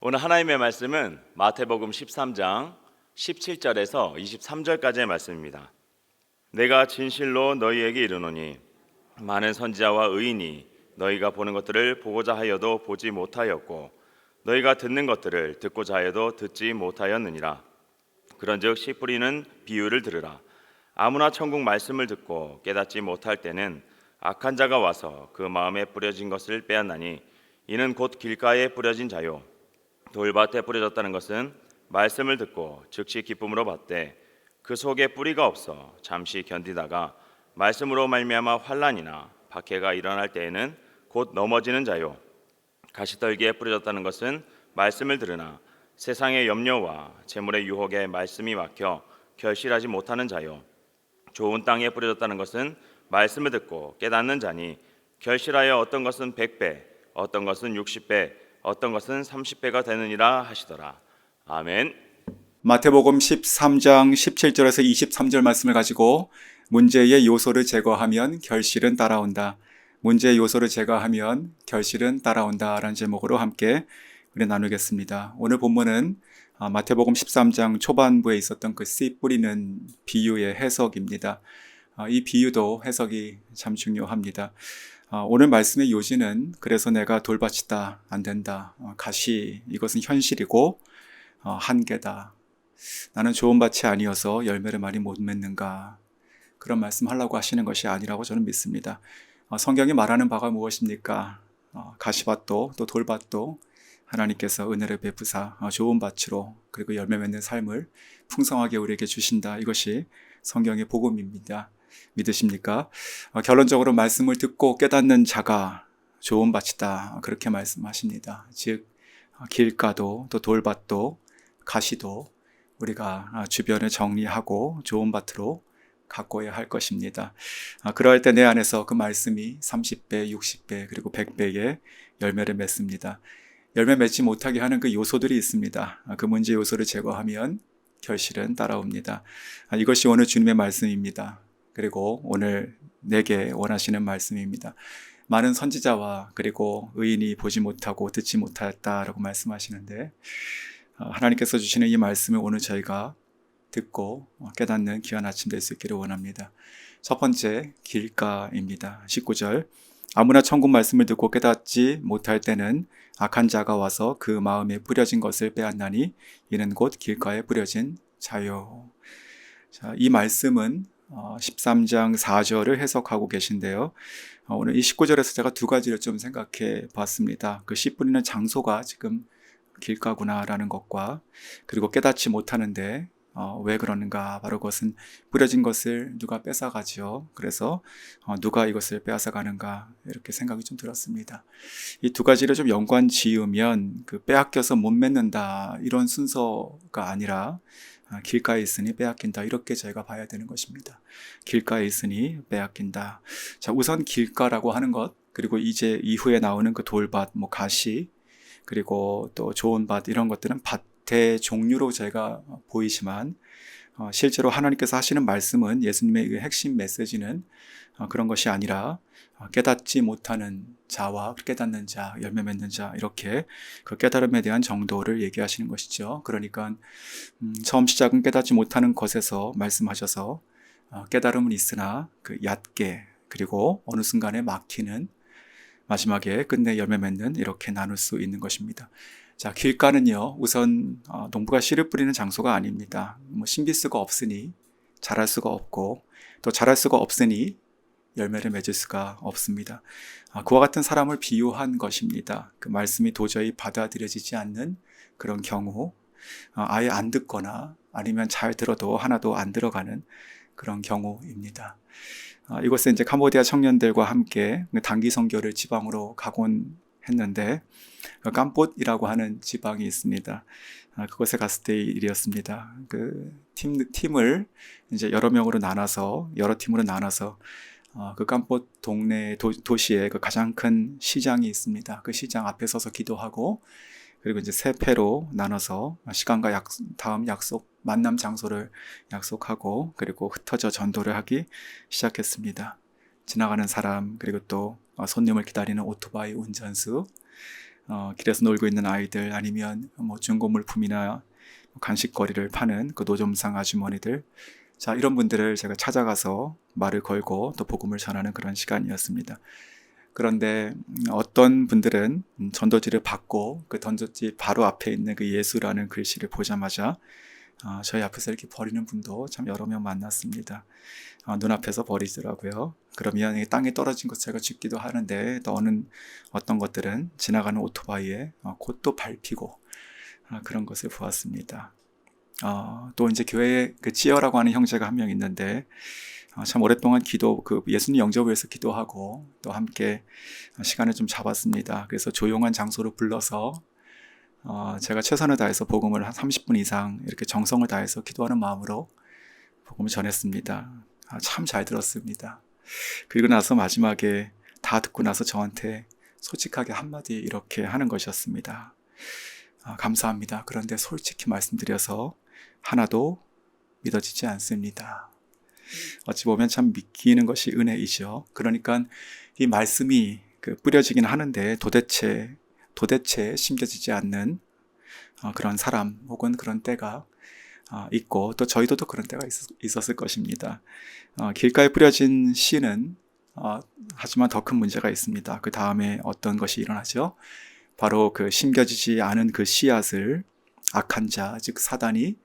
오늘 하나님의 말씀은 마태복음 13장 17절에서 23절까지의 말씀입니다. 내가 진실로 너희에게 이르노니 많은 선지자와 의인이 너희가 보는 것들을 보고자 하여도 보지 못하였고 너희가 듣는 것들을 듣고자 하여도 듣지 못하였느니라. 그런즉 씨 뿌리는 비유를 들으라. 아무나 천국 말씀을 듣고 깨닫지 못할 때는 악한 자가 와서 그 마음에 뿌려진 것을 빼앗나니 이는 곧 길가에 뿌려진 자요 돌밭에 뿌려졌다는 것은 말씀을 듣고 즉시 기쁨으로 받되 그 속에 뿌리가 없어 잠시 견디다가 말씀으로 말미암아 환난이나 박해가 일어날 때에는 곧 넘어지는 자요 가시떨기에 뿌려졌다는 것은 말씀을 들으나 세상의 염려와 재물의 유혹에 말씀이 막혀 결실하지 못하는 자요 좋은 땅에 뿌려졌다는 것은 말씀을 듣고 깨닫는 자니 결실하여 어떤 것은 100배 어떤 것은 60배 어떤 것은 30배가 되느니라 하시더라. 아멘. 마태복음 13장 17절에서 23절 말씀을 가지고 문제의 요소를 제거하면 결실은 따라온다. 문제의 요소를 제거하면 결실은 따라온다 라는 제목으로 함께 우리 나누겠습니다. 오늘 본문은 마태복음 13장 초반부에 있었던 그 씨 뿌리는 비유의 해석입니다. 이 비유도 해석이 참 중요합니다. 오늘 말씀의 요지는 그래서 내가 돌밭이다, 안 된다, 가시, 이것은 현실이고 한계다. 나는 좋은 밭이 아니어서 열매를 많이 못 맺는가, 그런 말씀하려고 하시는 것이 아니라고 저는 믿습니다. 성경이 말하는 바가 무엇입니까? 가시밭도 또 돌밭도 하나님께서 은혜를 베푸사 좋은 밭으로 그리고 열매 맺는 삶을 풍성하게 우리에게 주신다. 이것이 성경의 복음입니다. 믿으십니까? 결론적으로 말씀을 듣고 깨닫는 자가 좋은 밭이다. 그렇게 말씀하십니다. 즉 길가도 또 돌밭도 가시도 우리가 주변을 정리하고 좋은 밭으로 가꿔야 할 것입니다. 그럴 때 내 안에서 그 말씀이 30배, 60배 그리고 100배의 열매를 맺습니다. 열매 맺지 못하게 하는 그 요소들이 있습니다. 그 문제 요소를 제거하면 결실은 따라옵니다. 이것이 오늘 주님의 말씀입니다. 그리고 오늘 내게 원하시는 말씀입니다. 많은 선지자와 그리고 의인이 보지 못하고 듣지 못하였다라고 말씀하시는데 하나님께서 주시는 이 말씀을 오늘 저희가 듣고 깨닫는 귀한 아침 될 수 있기를 원합니다. 첫 번째 길가입니다. 19절 아무나 천국 말씀을 듣고 깨닫지 못할 때는 악한 자가 와서 그 마음에 뿌려진 것을 빼앗나니 이는 곧 길가에 뿌려진 자요. 자, 이 말씀은 13장 4절을 해석하고 계신데요. 오늘 이 19절에서 제가 두 가지를 좀 생각해 봤습니다. 그 씨 뿌리는 장소가 지금 길가구나라는 것과 그리고 깨닫지 못하는데 왜 그러는가? 바로 그것은 뿌려진 것을 누가 뺏어가죠. 그래서 누가 이것을 빼앗아가는가? 이렇게 생각이 좀 들었습니다. 이 두 가지를 좀 연관 지으면 그 빼앗겨서 못 맺는다 이런 순서가 아니라 길가에 있으니 빼앗긴다 이렇게 저희가 봐야 되는 것입니다. 길가에 있으니 빼앗긴다. 자, 우선 길가라고 하는 것 그리고 이제 이후에 나오는 그 돌밭, 뭐 가시 그리고 또 좋은 밭 이런 것들은 밭의 종류로 제가 보이지만 실제로 하나님께서 하시는 말씀은 예수님의 그 핵심 메시지는 그런 것이 아니라 깨닫지 못하는 자와 깨닫는 자, 열매 맺는 자 이렇게 그 깨달음에 대한 정도를 얘기하시는 것이죠. 그러니까 처음 시작은 깨닫지 못하는 것에서 말씀하셔서 깨달음은 있으나 그 얕게 그리고 어느 순간에 막히는 마지막에 끝내 열매 맺는 이렇게 나눌 수 있는 것입니다. 자, 길가는요 우선 농부가 씨를 뿌리는 장소가 아닙니다. 뭐 신기수가 없으니 자랄 수가 없고 또 자랄 수가 없으니 열매를 맺을 수가 없습니다. 그와 같은 사람을 비유한 것입니다. 그 말씀이 도저히 받아들여지지 않는 그런 경우 아예 안 듣거나 아니면 잘 들어도 하나도 안 들어가는 그런 경우입니다. 이곳에 이제 캄보디아 청년들과 함께 단기 선교를 지방으로 가곤 했는데 캄봇이라고 하는 지방이 있습니다. 그곳에 갔을 때의 일이었습니다. 그 팀을 이제 여러 명으로 나눠서 여러 팀으로 나눠서 그 캄봇 동네 도시에 그 가장 큰 시장이 있습니다. 그 시장 앞에 서서 기도하고 그리고 이제 세 패로 나눠서 시간과 다음 약속 만남 장소를 약속하고 그리고 흩어져 전도를 하기 시작했습니다. 지나가는 사람 그리고 또 손님을 기다리는 오토바이 운전수 길에서 놀고 있는 아이들, 아니면 뭐 중고물품이나 간식거리를 파는 그 노점상 아주머니들, 자, 이런 분들을 제가 찾아가서 말을 걸고 또 복음을 전하는 그런 시간이었습니다. 그런데 어떤 분들은 전도지를 받고 그 전도지 바로 앞에 있는 그 예수라는 글씨를 보자마자 저희 앞에서 이렇게 버리는 분도 참 여러 명 만났습니다. 눈앞에서 버리더라고요. 그러면 이 땅에 떨어진 것 제가 줍기도 하는데, 또 어떤 것들은 지나가는 오토바이에 곧 또 밟히고 그런 것을 보았습니다. 또 이제 교회에 그 지어라고 하는 형제가 한 명 있는데, 참 오랫동안 그 예수님 영접을 위해서 기도하고 또 함께 시간을 좀 잡았습니다. 그래서 조용한 장소로 불러서 제가 최선을 다해서 복음을 한 30분 이상 이렇게 정성을 다해서 기도하는 마음으로 복음을 전했습니다. 참 잘 들었습니다. 그리고 나서 마지막에 다 듣고 나서 저한테 솔직하게 한마디 이렇게 하는 것이었습니다. 감사합니다. 그런데 솔직히 말씀드려서 하나도 믿어지지 않습니다. 어찌 보면 참 믿기는 것이 은혜이죠. 그러니까 이 말씀이 뿌려지긴 하는데 도대체 심겨지지 않는 그런 사람 혹은 그런 때가 있고, 또 저희도 또 그런 때가 있었을 것입니다. 길가에 뿌려진 씨는 하지만 더 큰 문제가 있습니다. 그 다음에 어떤 것이 일어나죠? 바로 그 심겨지지 않은 그 씨앗을 악한 자, 즉 사단이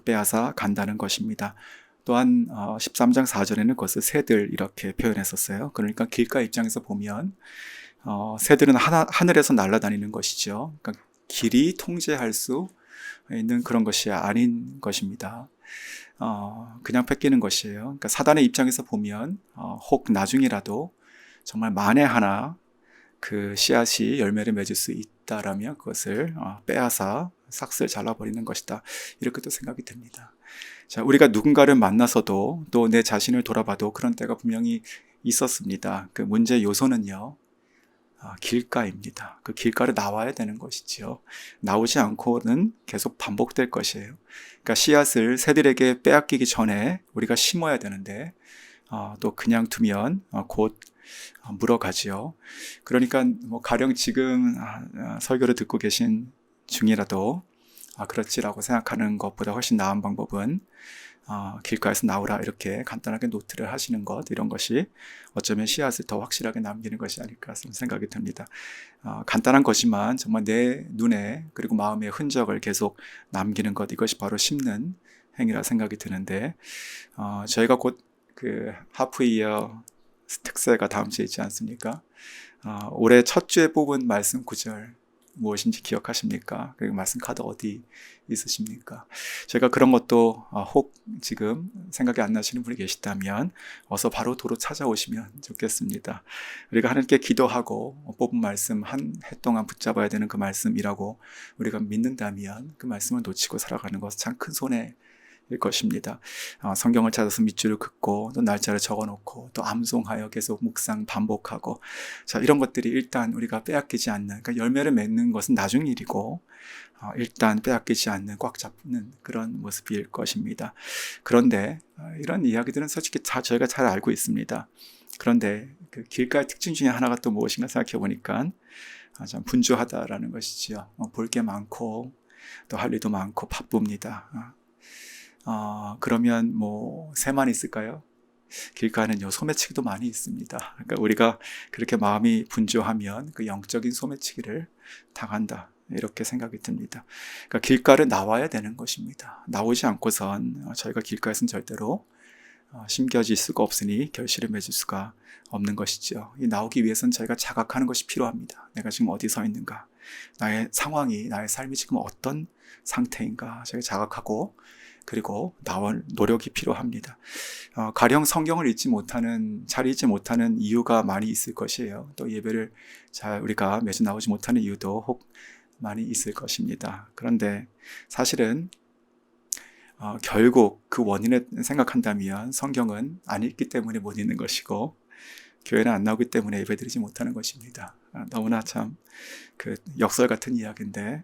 빼앗아 간다는 것입니다. 또한 13장 4절에는 그것을 새들 이렇게 표현했었어요. 그러니까 길가 입장에서 보면 새들은 하늘에서 날아다니는 것이죠. 그러니까 길이 통제할 수 있는 그런 것이 아닌 것입니다. 그냥 뺏기는 것이에요. 그러니까 사단의 입장에서 보면 혹 나중이라도 정말 만에 하나 그 씨앗이 열매를 맺을 수 있다라면 그것을 빼앗아 삭슬 잘라버리는 것이다. 이렇게 또 생각이 듭니다. 자, 우리가 누군가를 만나서도 또 내 자신을 돌아봐도 그런 때가 분명히 있었습니다. 그 문제 요소는요, 길가입니다. 그 길가를 나와야 되는 것이지요. 나오지 않고는 계속 반복될 것이에요. 그러니까 씨앗을 새들에게 빼앗기기 전에 우리가 심어야 되는데 또 그냥 두면 곧 물어가지요. 그러니까 뭐 가령 지금 설교를 듣고 계신 중이라도 그렇지라고 생각하는 것보다 훨씬 나은 방법은 길가에서 나오라 이렇게 간단하게 노트를 하시는 것, 이런 것이 어쩌면 씨앗을 더 확실하게 남기는 것이 아닐까 생각이 듭니다. 간단한 것이지만 정말 내 눈에 그리고 마음의 흔적을 계속 남기는 것, 이것이 바로 심는 행위라 생각이 드는데, 저희가 곧 그 하프이어 특세가 다음 주에 있지 않습니까? 올해 첫 주에 뽑은 말씀 구절 무엇인지 기억하십니까? 그리고 말씀 카드 어디 있으십니까? 제가 그런 것도 혹 지금 생각이 안 나시는 분이 계시다면 어서 바로 도로 찾아오시면 좋겠습니다. 우리가 하나님께 기도하고 뽑은 말씀 한 해 동안 붙잡아야 되는 그 말씀이라고 우리가 믿는다면 그 말씀을 놓치고 살아가는 것은 참 큰 손해일 것입니다. 성경을 찾아서 밑줄을 긋고 또 날짜를 적어놓고 또 암송하여 계속 묵상 반복하고, 자, 이런 것들이 일단 우리가 빼앗기지 않는, 그러니까 열매를 맺는 것은 나중 일이고 일단 빼앗기지 않는, 꽉 잡는 그런 모습일 것입니다. 그런데 이런 이야기들은 솔직히 저희가 잘 알고 있습니다. 그런데 그 길가의 특징 중에 하나가 또 무엇인가 생각해 보니까 참 분주하다라는 것이지요. 볼 게 많고 또 할 일도 많고 바쁩니다. 그러면 뭐 새만 있을까요? 길가에는요, 소매치기도 많이 있습니다. 그러니까 우리가 그렇게 마음이 분주하면 그 영적인 소매치기를 당한다, 이렇게 생각이 듭니다. 그러니까 길가를 나와야 되는 것입니다. 나오지 않고선 저희가 길가에서는 절대로 심겨질 수가 없으니 결실을 맺을 수가 없는 것이죠. 이 나오기 위해서는 저희가 자각하는 것이 필요합니다. 내가 지금 어디 서 있는가? 나의 상황이, 나의 삶이 지금 어떤 상태인가? 저희가 자각하고 그리고 나올 노력이 필요합니다. 가령 성경을 잘 읽지 못하는 이유가 많이 있을 것이에요. 또 예배를 잘 우리가 매주 나오지 못하는 이유도 혹 많이 있을 것입니다. 그런데 사실은 결국 그 원인을 생각한다면 성경은 안 읽기 때문에 못 읽는 것이고 교회는 안 나오기 때문에 예배드리지 못하는 것입니다. 너무나 참 그 역설 같은 이야기인데,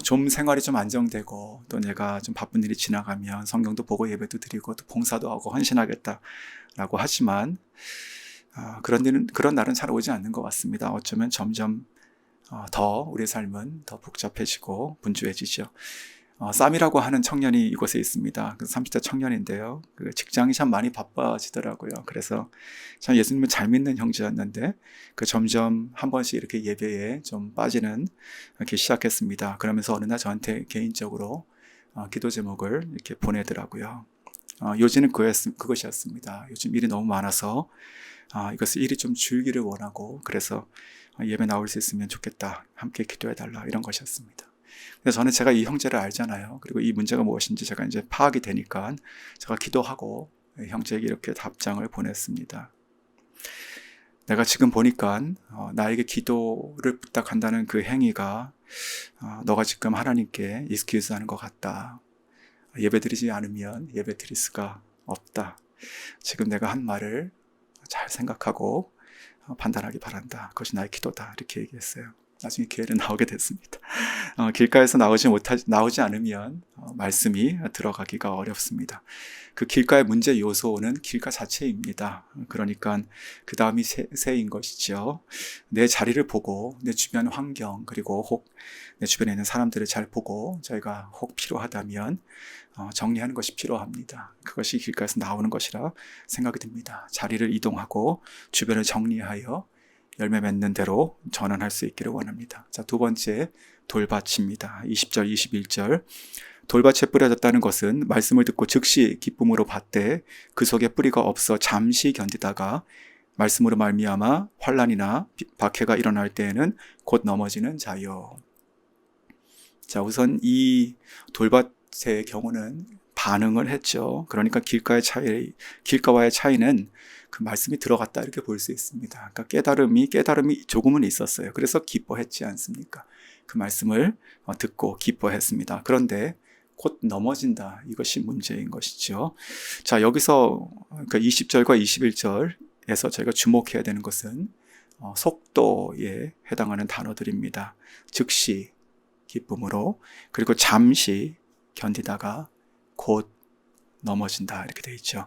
좀 생활이 좀 안정되고 또 내가 좀 바쁜 일이 지나가면 성경도 보고 예배도 드리고 또 봉사도 하고 헌신하겠다라고 하지만 그런 날은 잘 오지 않는 것 같습니다. 어쩌면 점점 더 우리의 삶은 더 복잡해지고 분주해지죠. 쌈이라고 하는 청년이 이곳에 있습니다. 30대 청년인데요. 그 직장이 참 많이 바빠지더라고요. 그래서 참 예수님을 잘 믿는 형제였는데 점점 한 번씩 이렇게 예배에 좀 빠지는 이렇게 시작했습니다. 그러면서 어느 날 저한테 개인적으로 기도 제목을 이렇게 보내더라고요. 요지는 그것이었습니다. 요즘 일이 너무 많아서 이것을 일이 좀 줄기를 원하고 그래서 예배 나올 수 있으면 좋겠다. 함께 기도해달라. 이런 것이었습니다. 그래서 저는 제가 이 형제를 알잖아요. 그리고 이 문제가 무엇인지 제가 이제 파악이 되니까 제가 기도하고 형제에게 이렇게 답장을 보냈습니다. 내가 지금 보니까 나에게 기도를 부탁한다는 그 행위가 너가 지금 하나님께 익스큐즈하는 것 같다. 예배드리지 않으면 예배드릴 수가 없다. 지금 내가 한 말을 잘 생각하고 판단하기 바란다. 그것이 나의 기도다. 이렇게 얘기했어요. 나중에 기회는 나오게 됐습니다. 길가에서 나오지 않으면 말씀이 들어가기가 어렵습니다. 그 길가의 문제 요소는 길가 자체입니다. 그러니까 그 다음이 새인 것이죠. 내 자리를 보고 내 주변 환경 그리고 혹 내 주변에 있는 사람들을 잘 보고 저희가 혹 필요하다면 정리하는 것이 필요합니다. 그것이 길가에서 나오는 것이라 생각이 듭니다. 자리를 이동하고 주변을 정리하여 열매 맺는 대로 전환할 수 있기를 원합니다. 자, 두 번째 돌밭입니다. 20절, 21절. 돌밭에 뿌려졌다는 것은 말씀을 듣고 즉시 기쁨으로 받되 그 속에 뿌리가 없어 잠시 견디다가 말씀으로 말미암아 환난이나 박해가 일어날 때에는 곧 넘어지는 자요. 자, 우선 이 돌밭의 경우는 반응을 했죠. 그러니까 길가와의 차이는 그 말씀이 들어갔다 이렇게 볼 수 있습니다. 그러니까 깨달음이 조금은 있었어요. 그래서 기뻐했지 않습니까? 그 말씀을 듣고 기뻐했습니다. 그런데 곧 넘어진다. 이것이 문제인 것이죠. 자, 여기서 20절과 21절에서 저희가 주목해야 되는 것은 속도에 해당하는 단어들입니다. 즉시 기쁨으로 그리고 잠시 견디다가 곧 넘어진다 이렇게 되어 있죠.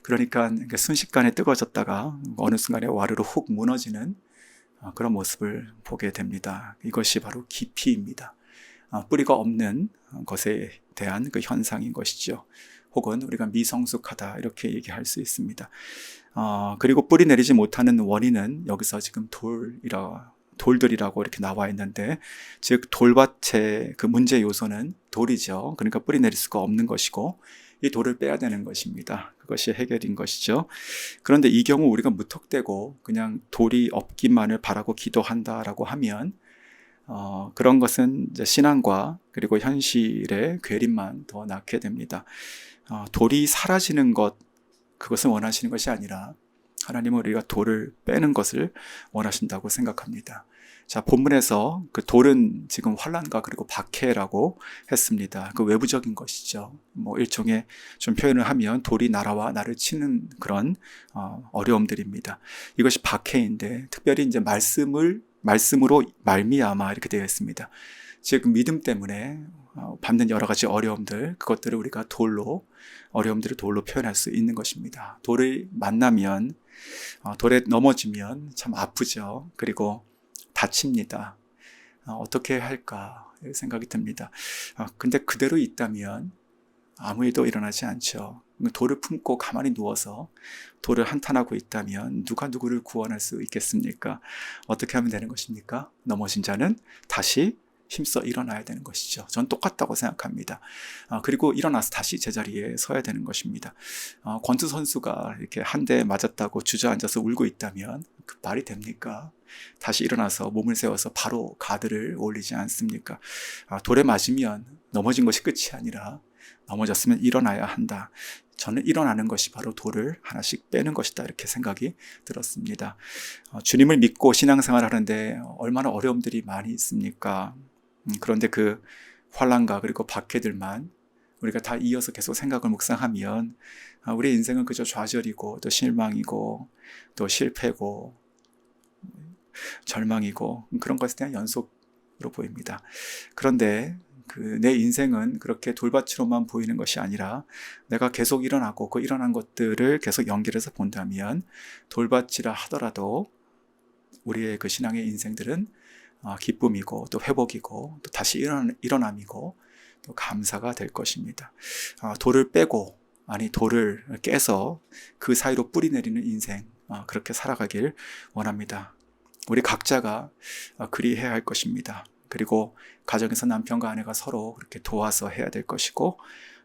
그러니까 순식간에 뜨거워졌다가 어느 순간에 와르르 훅 무너지는 그런 모습을 보게 됩니다. 이것이 바로 기피입니다. 뿌리가 없는 것에 대한 그 현상인 것이죠. 혹은 우리가 미성숙하다 이렇게 얘기할 수 있습니다. 그리고 뿌리 내리지 못하는 원인은 여기서 지금 돌들이라고 이렇게 나와 있는데, 즉 돌밭의 그 문제 요소는 돌이죠. 그러니까 뿌리 내릴 수가 없는 것이고 이 돌을 빼야 되는 것입니다. 그것이 해결인 것이죠. 그런데 이 경우 우리가 무턱대고 그냥 돌이 없기만을 바라고 기도한다라고 하면 그런 것은 이제 신앙과 그리고 현실의 괴리만 더 낳게 됩니다. 돌이 사라지는 것, 그것을 원하시는 것이 아니라 하나님은 우리가 돌을 빼는 것을 원하신다고 생각합니다. 자, 본문에서 그 돌은 지금 환난과 그리고 박해라고 했습니다. 그 외부적인 것이죠. 일종의 좀 표현을 하면 돌이 나라와 나를 치는 그런 어려움들입니다. 이것이 박해인데 특별히 이제 말씀으로 말미암아 이렇게 되어 있습니다. 즉 믿음 때문에 받는 여러 가지 어려움들, 그것들을 우리가 어려움들을 돌로 표현할 수 있는 것입니다. 돌을 만나면, 돌에 넘어지면 참 아프죠. 그리고 다칩니다. 어떻게 할까 생각이 듭니다. 근데 그대로 있다면 아무 일도 일어나지 않죠. 돌을 품고 가만히 누워서 돌을 한탄하고 있다면 누가 누구를 구원할 수 있겠습니까? 어떻게 하면 되는 것입니까? 넘어진 자는 다시 힘써 일어나야 되는 것이죠. 전 똑같다고 생각합니다. 그리고 일어나서 다시 제자리에 서야 되는 것입니다. 권투 선수가 이렇게 한 대 맞았다고 주저앉아서 울고 있다면 그 말이 됩니까? 다시 일어나서 몸을 세워서 바로 가드를 올리지 않습니까? 돌에 맞으면 넘어진 것이 끝이 아니라 넘어졌으면 일어나야 한다. 저는 일어나는 것이 바로 돌을 하나씩 빼는 것이다 이렇게 생각이 들었습니다. 주님을 믿고 신앙생활 하는데 얼마나 어려움들이 많이 있습니까? 그런데 그 환난과 그리고 박해들만 우리가 다 이어서 계속 생각을 묵상하면 우리 인생은 그저 좌절이고 또 실망이고 또 실패고 절망이고 그런 것에 대한 연속으로 보입니다. 그런데 내 인생은 그렇게 돌밭으로만 보이는 것이 아니라 내가 계속 일어나고 그 일어난 것들을 계속 연결해서 본다면 돌밭이라 하더라도 우리의 그 신앙의 인생들은 기쁨이고 또 회복이고 또 다시 일어남이고 또 감사가 될 것입니다. 돌을 빼고 돌을 깨서 그 사이로 뿌리 내리는 인생, 그렇게 살아가길 원합니다. 우리 각자가 그리해야 할 것입니다. 그리고 가정에서 남편과 아내가 서로 그렇게 도와서 해야 될 것이고,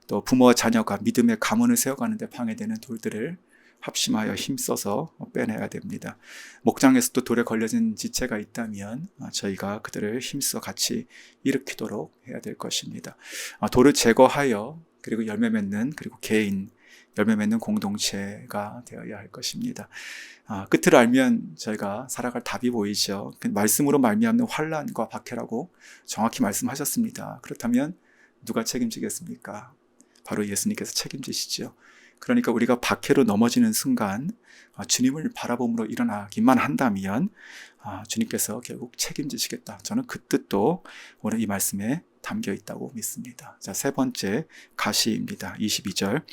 또 부모와 자녀가 믿음의 가문을 세워가는 데 방해되는 돌들을 합심하여 힘써서 빼내야 됩니다. 목장에서도 돌에 걸려진 지체가 있다면 저희가 그들을 힘써 같이 일으키도록 해야 될 것입니다. 돌을 제거하여 그리고 열매 맺는, 그리고 개인 열매 맺는 공동체가 되어야 할 것입니다. 끝을 알면 저희가 살아갈 답이 보이죠. 말씀으로 말미암는 환난과 박해라고 정확히 말씀하셨습니다. 그렇다면 누가 책임지겠습니까? 바로 예수님께서 책임지시죠. 그러니까 우리가 박해로 넘어지는 순간 주님을 바라봄으로 일어나기만 한다면 주님께서 결국 책임지시겠다. 저는 그 뜻도 오늘 이 말씀에 담겨 있다고 믿습니다. 자, 세 번째 가시입니다. 22절.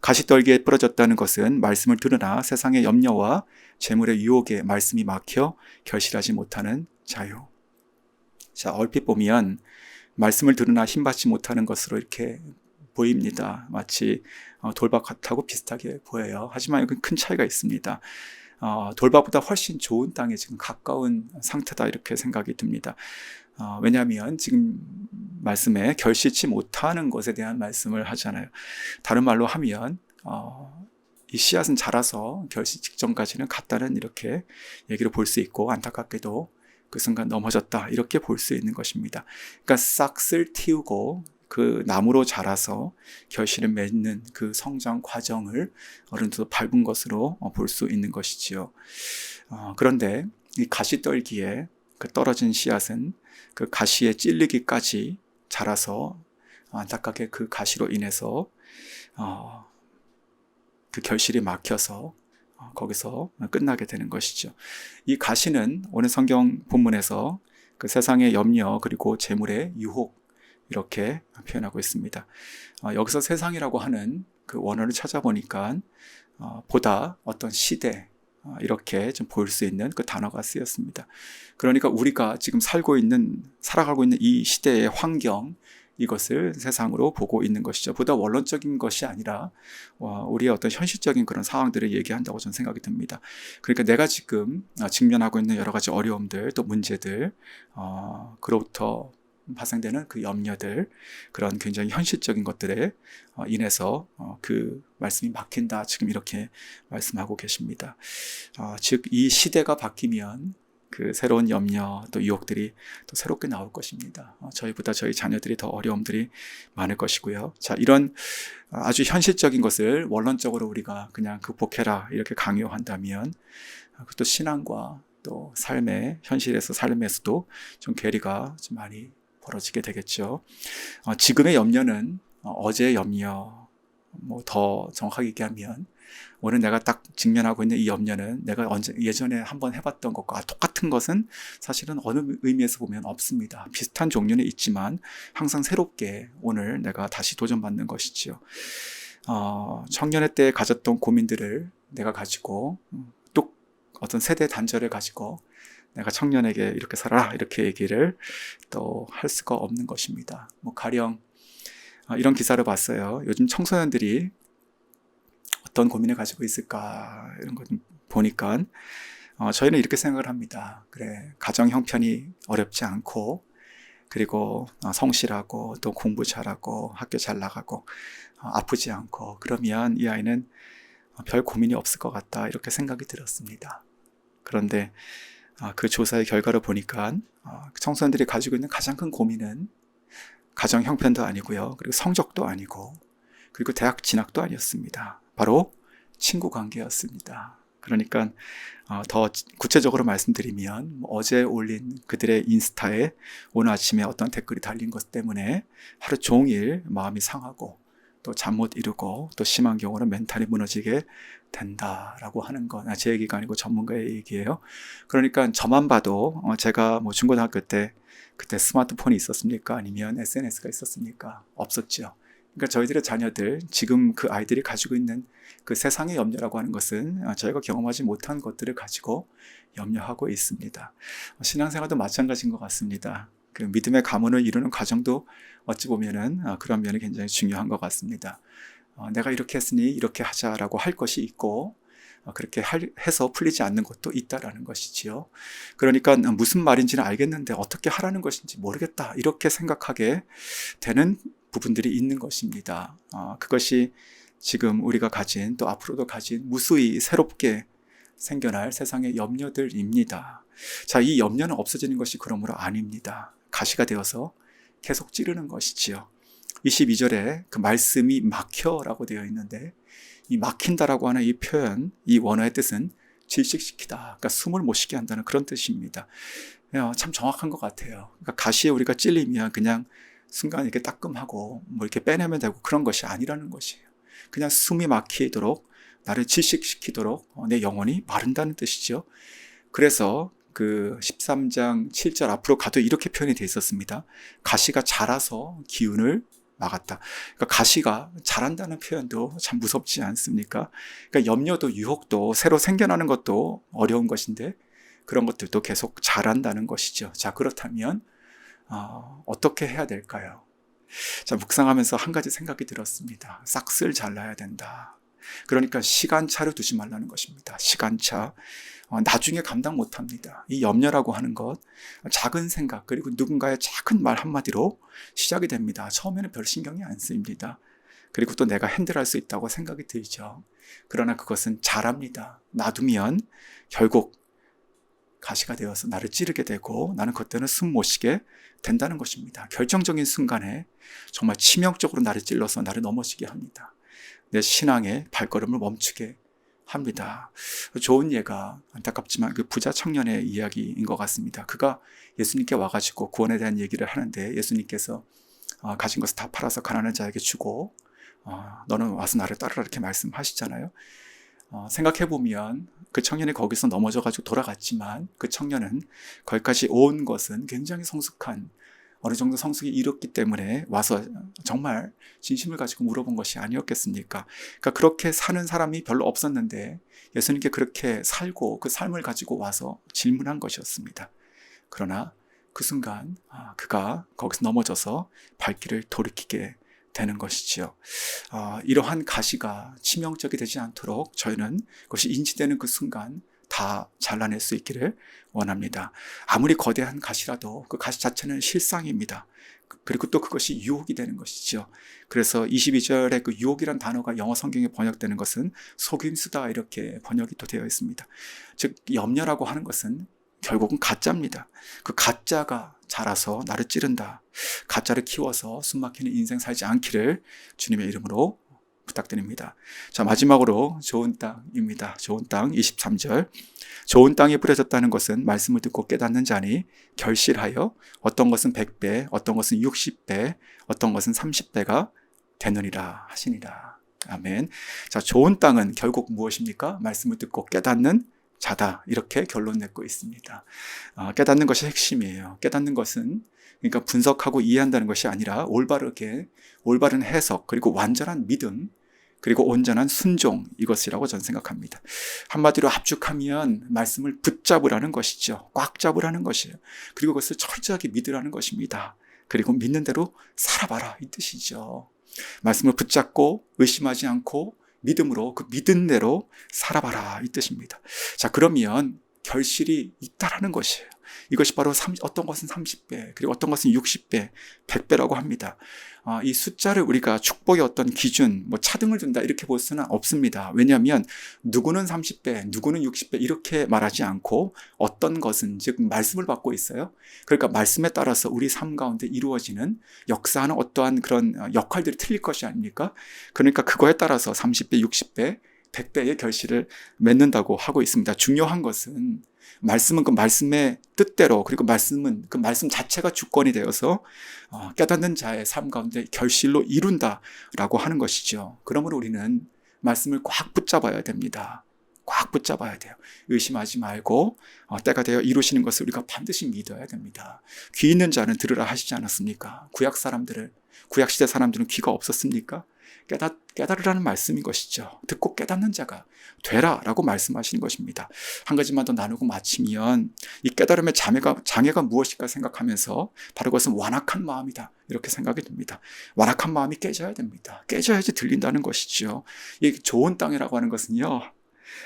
가시떨기에 부러졌다는 것은 말씀을 들으나 세상의 염려와 재물의 유혹에 말씀이 막혀 결실하지 못하는 자유. 자, 얼핏 보면 말씀을 들으나 힘받지 못하는 것으로 이렇게 보입니다. 마치 돌밭하고 비슷하게 보여요. 하지만 이건 큰 차이가 있습니다. 돌밭보다 훨씬 좋은 땅에 지금 가까운 상태다, 이렇게 생각이 듭니다. 왜냐하면 지금 말씀에 결실치 못하는 것에 대한 말씀을 하잖아요. 다른 말로 하면 이 씨앗은 자라서 결실 직전까지는 갔다는 이렇게 얘기를 볼 수 있고, 안타깝게도 그 순간 넘어졌다, 이렇게 볼 수 있는 것입니다. 그러니까 싹을 틔우고 그 나무로 자라서 결실을 맺는 그 성장 과정을 어른들도 밟은 것으로 볼 수 있는 것이지요. 그런데 이 가시떨기에 그 떨어진 씨앗은 그 가시에 찔리기까지 자라서 안타깝게 그 가시로 인해서 그 결실이 막혀서 거기서 끝나게 되는 것이죠. 이 가시는 오늘 성경 본문에서 그 세상의 염려 그리고 재물의 유혹, 이렇게 표현하고 있습니다. 여기서 세상이라고 하는 그 원어를 찾아보니까 보다 어떤 시대, 이렇게 좀 보일 수 있는 그 단어가 쓰였습니다. 그러니까 우리가 지금 살아가고 있는 이 시대의 환경, 이것을 세상으로 보고 있는 것이죠. 보다 원론적인 것이 아니라 우리의 어떤 현실적인 그런 상황들을 얘기한다고 저는 생각이 듭니다. 그러니까 내가 지금 직면하고 있는 여러 가지 어려움들, 또 문제들, 그로부터 발생되는 그 염려들, 그런 굉장히 현실적인 것들에 인해서 그 말씀이 막힌다, 지금 이렇게 말씀하고 계십니다. 즉 이 시대가 바뀌면 그 새로운 염려 또 유혹들이 또 새롭게 나올 것입니다. 저희보다 저희 자녀들이 더 어려움들이 많을 것이고요. 자, 이런 아주 현실적인 것을 원론적으로 우리가 그냥 극복해라, 이렇게 강요한다면 또 신앙과 또 삶의 현실에서 삶에서도 좀 괴리가 좀 많이 벌어지게 되겠죠. 지금의 염려는 어제의 염려, 더 정확하게 얘기하면 오늘 내가 딱 직면하고 있는 이 염려는 내가 예전에 한번 해봤던 것과 똑같은 것은 사실은 어느 의미에서 보면 없습니다. 비슷한 종류는 있지만 항상 새롭게 오늘 내가 다시 도전받는 것이지요. 청년의 때 가졌던 고민들을 내가 가지고 또 어떤 세대 단절을 가지고 내가 청년에게 이렇게 살아라, 이렇게 얘기를 또 할 수가 없는 것입니다. 가령 이런 기사를 봤어요. 요즘 청소년들이 어떤 고민을 가지고 있을까, 이런 거 보니까 저희는 이렇게 생각을 합니다. 그래, 가정 형편이 어렵지 않고, 그리고 성실하고 또 공부 잘하고 학교 잘 나가고 아프지 않고, 그러면 이 아이는 별 고민이 없을 것 같다, 이렇게 생각이 들었습니다. 그런데 그 조사의 결과를 보니까 청소년들이 가지고 있는 가장 큰 고민은 가정 형편도 아니고요, 그리고 성적도 아니고, 그리고 대학 진학도 아니었습니다. 바로 친구 관계였습니다. 그러니까 더 구체적으로 말씀드리면 어제 올린 그들의 인스타에 오늘 아침에 어떤 댓글이 달린 것 때문에 하루 종일 마음이 상하고 또 잠 못 이루고 또 심한 경우는 멘탈이 무너지게 된다라고 하는 건 제 얘기가 아니고 전문가의 얘기예요. 그러니까 저만 봐도 제가 중고등학교 때 그때 스마트폰이 있었습니까? 아니면 SNS가 있었습니까? 없었죠. 그러니까 저희들의 자녀들, 지금 그 아이들이 가지고 있는 그 세상의 염려라고 하는 것은 저희가 경험하지 못한 것들을 가지고 염려하고 있습니다. 신앙생활도 마찬가지인 것 같습니다. 그 믿음의 가문을 이루는 과정도 어찌 보면은 그런 면이 굉장히 중요한 것 같습니다. 내가 이렇게 했으니 이렇게 하자라고 할 것이 있고 그렇게 해서 풀리지 않는 것도 있다라는 것이지요. 그러니까 무슨 말인지는 알겠는데 어떻게 하라는 것인지 모르겠다 이렇게 생각하게 되는 부분들이 있는 것입니다. 그것이 지금 우리가 가진 또 앞으로도 가진 무수히 새롭게 생겨날 세상의 염려들입니다. 자, 이 염려는 없어지는 것이 그러므로 아닙니다. 가시가 되어서 계속 찌르는 것이지요. 22절에 그 말씀이 막혀라고 되어 있는데 이 막힌다라고 하는 이 표현, 이 원어의 뜻은 질식시키다. 그러니까 숨을 못 쉬게 한다는 그런 뜻입니다. 참 정확한 것 같아요. 그러니까 가시에 우리가 찔리면 그냥 순간 이렇게 따끔하고 뭐 이렇게 빼내면 되고 그런 것이 아니라는 것이에요. 그냥 숨이 막히도록 나를 질식시키도록 내 영혼이 마른다는 뜻이죠. 그래서 그 13장 7절 앞으로 가도 이렇게 표현이 되어 있었습니다. 가시가 자라서 기운을 막았다. 그러니까 가시가 자란다는 표현도 참 무섭지 않습니까? 그러니까 염려도 유혹도 새로 생겨나는 것도 어려운 것인데 그런 것들도 계속 자란다는 것이죠. 자, 그렇다면 어떻게 해야 될까요? 자, 묵상하면서 한 가지 생각이 들었습니다. 싹을 잘라야 된다. 그러니까 시간차를 두지 말라는 것입니다. 시간차. 나중에 감당 못합니다. 이 염려라고 하는 것, 작은 생각 그리고 누군가의 작은 말 한마디로 시작이 됩니다. 처음에는 별 신경이 안 쓰입니다. 그리고 또 내가 핸들할 수 있다고 생각이 들죠. 그러나 그것은 자랍니다. 놔두면 결국 가시가 되어서 나를 찌르게 되고 나는 그때는 숨 못 쉬게 된다는 것입니다. 결정적인 순간에 정말 치명적으로 나를 찔러서 나를 넘어지게 합니다. 내 신앙의 발걸음을 멈추게 합니다. 좋은 예가 안타깝지만 그 부자 청년의 이야기인 것 같습니다. 그가 예수님께 와가지고 구원에 대한 얘기를 하는데 예수님께서 가진 것을 다 팔아서 가난한 자에게 주고 너는 와서 나를 따르라 이렇게 말씀하시잖아요. 생각해보면 그 청년이 거기서 넘어져가지고 돌아갔지만 그 청년은 거기까지 온 것은 굉장히 성숙한 어느 정도 성숙이 이뤘기 때문에 와서 정말 진심을 가지고 물어본 것이 아니었겠습니까? 그러니까 그렇게 사는 사람이 별로 없었는데 예수님께 그렇게 살고 그 삶을 가지고 와서 질문한 것이었습니다. 그러나 그 순간 그가 거기서 넘어져서 발길을 돌이키게 되는 것이지요. 이러한 가시가 치명적이 되지 않도록 저희는 그것이 인지되는 그 순간 다 잘라낼 수 있기를 원합니다. 아무리 거대한 가시라도 그 가시 자체는 실상입니다. 그리고 또 그것이 유혹이 되는 것이죠. 그래서 22절에 그 유혹이란 단어가 영어 성경에 번역되는 것은 속임수다 이렇게 번역이 또 되어 있습니다. 즉 염려라고 하는 것은 결국은 가짜입니다. 그 가짜가 자라서 나를 찌른다. 가짜를 키워서 숨막히는 인생 살지 않기를 주님의 이름으로 부탁드립니다. 자, 마지막으로 좋은 땅입니다. 좋은 땅 23절. 좋은 땅에 뿌려졌다는 것은 말씀을 듣고 깨닫는 자니 결실하여 어떤 것은 100배, 어떤 것은 60배, 어떤 것은 30배가 되느니라 하시니라. 아멘. 자, 좋은 땅은 결국 무엇입니까? 말씀을 듣고 깨닫는 자다. 이렇게 결론 내고 있습니다. 깨닫는 것이 핵심이에요. 깨닫는 것은 그러니까 분석하고 이해한다는 것이 아니라 올바른 해석 그리고 완전한 믿음 그리고 온전한 순종 이것이라고 저는 생각합니다. 한마디로 압축하면 말씀을 붙잡으라는 것이죠. 꽉 잡으라는 것이에요. 그리고 그것을 철저하게 믿으라는 것입니다. 그리고 믿는 대로 살아봐라 이 뜻이죠. 말씀을 붙잡고 의심하지 않고 믿음으로 그 믿은 대로 살아봐라 이 뜻입니다. 자, 그러면 결실이 있다라는 것이에요. 이것이 바로 어떤 것은 30배, 그리고 어떤 것은 60배, 100배라고 합니다. 이 숫자를 우리가 축복의 어떤 기준, 차등을 둔다 이렇게 볼 수는 없습니다. 왜냐하면 누구는 30배, 누구는 60배 이렇게 말하지 않고 어떤 것은 즉 말씀을 받고 있어요. 그러니까 말씀에 따라서 우리 삶 가운데 이루어지는 역사하는 어떠한 그런 역할들이 틀릴 것이 아닙니까? 그러니까 그거에 따라서 30배, 60배, 100배의 결실을 맺는다고 하고 있습니다. 중요한 것은 말씀은 그 말씀의 뜻대로 그리고 말씀은 그 말씀 자체가 주권이 되어서 깨닫는 자의 삶 가운데 결실로 이룬다라고 하는 것이죠. 그러므로 우리는 말씀을 꽉 붙잡아야 됩니다. 꽉 붙잡아야 돼요. 의심하지 말고 때가 되어 이루시는 것을 우리가 반드시 믿어야 됩니다. 귀 있는 자는 들으라 하시지 않았습니까? 구약 사람들을 구약시대 사람들은 귀가 없었습니까? 깨달으라는 말씀인 것이죠. 듣고 깨닫는 자가 되라 라고 말씀하시는 것입니다. 한 가지만 더 나누고 마치면 이 깨달음의 장애가 무엇일까 생각하면서 바로 그것은 완악한 마음이다 이렇게 생각이 듭니다. 완악한 마음이 깨져야 됩니다. 깨져야지 들린다는 것이죠. 이 좋은 땅이라고 하는 것은요,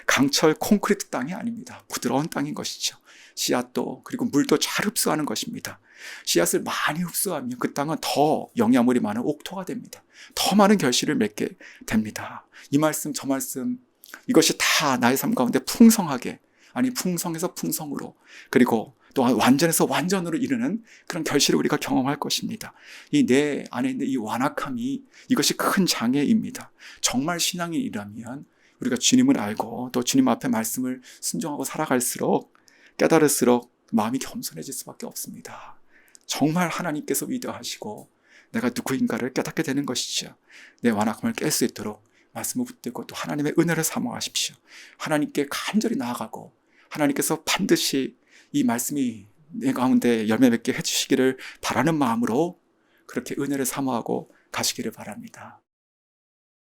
강철 콘크리트 땅이 아닙니다. 부드러운 땅인 것이죠. 씨앗도 그리고 물도 잘 흡수하는 것입니다. 씨앗을 많이 흡수하면 그 땅은 더 영양물이 많은 옥토가 됩니다. 더 많은 결실을 맺게 됩니다. 이 말씀 저 말씀 이것이 다 나의 삶 가운데 풍성하게, 아니 풍성에서 풍성으로, 그리고 또 완전에서 완전으로 이르는 그런 결실을 우리가 경험할 것입니다. 이 내 안에 있는 이 완악함이, 이것이 큰 장애입니다. 정말 신앙인이라면 우리가 주님을 알고 또 주님 앞에 말씀을 순종하고 살아갈수록, 깨달을수록 마음이 겸손해질 수밖에 없습니다. 정말 하나님께서 위대하시고 내가 누구인가를 깨닫게 되는 것이죠. 내 완악함을 깰 수 있도록 말씀을 붙들고 또 하나님의 은혜를 사모하십시오. 하나님께 간절히 나아가고 하나님께서 반드시 이 말씀이 내 가운데 열매 맺게 해주시기를 바라는 마음으로 그렇게 은혜를 사모하고 가시기를 바랍니다.